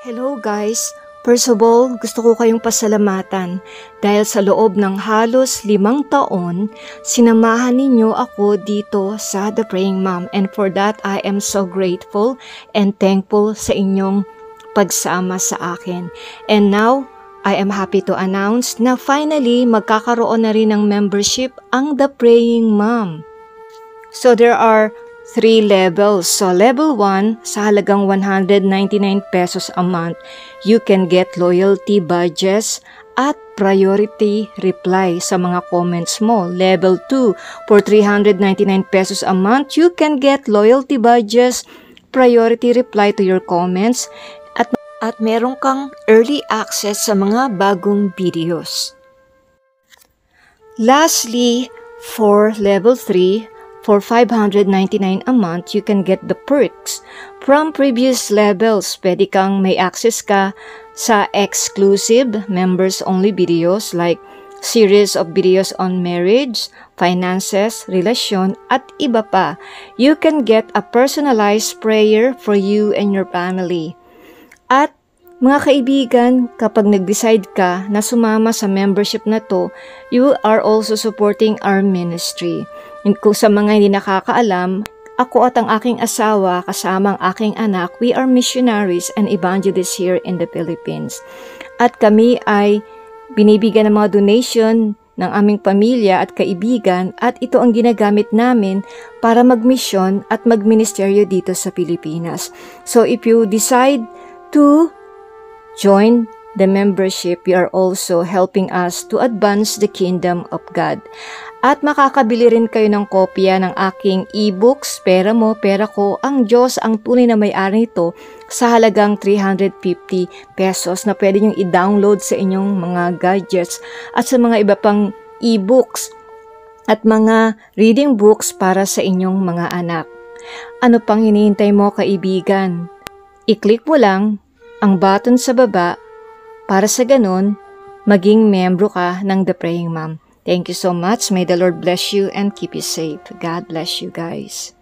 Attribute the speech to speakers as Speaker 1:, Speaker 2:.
Speaker 1: Hello guys! First of all, gusto ko kayong pasalamatan dahil sa loob ng halos 5 taon, sinamahan ninyo ako dito sa The Praying Mom, and for that I am so grateful and thankful sa inyong pagsama sa akin. And now, I am happy to announce na finally magkakaroon na rin ng membership ang The Praying Mom. So there are 3 levels. So level 1, sa halagang 199 pesos a month, you can get loyalty badges at priority reply sa mga comments mo. Level 2, for 399 pesos a month, you can get loyalty badges, priority reply to your comments, at meron kang early access sa mga bagong videos. Lastly, for level 3, for 599 a month, you can get the perks from previous levels. Pwede kang may access ka sa exclusive members-only videos like series of videos on marriage, finances, relasyon, at iba pa. You can get a personalized prayer for you and your family. At mga kaibigan, kapag nag-decide ka na sumama sa membership na to, you are also supporting our ministry. Kung sa mga hindi nakakaalam, ako at ang aking asawa kasama ang aking anak, we are missionaries and evangelists here in the Philippines. At kami ay binibigyan ng mga donation ng aming pamilya at kaibigan, at ito ang ginagamit namin para magmisyon at magministeryo dito sa Pilipinas. So if you decide to join the membership, you are also helping us to advance the kingdom of God. At makakabili rin kayo ng kopya ng aking e-books, Pera Mo, Pera Ko, Ang Diyos ang tunay na may-ari nito, sa halagang 350 pesos na pwede nyo i-download sa inyong mga gadgets at sa mga iba pang e-books at mga reading books para sa inyong mga anak. Ano pang hinihintay mo, kaibigan? I-click mo lang ang button sa baba para sa ganun, maging membro ka ng The Praying Mom. Thank you so much. May the Lord bless you and keep you safe. God bless you guys.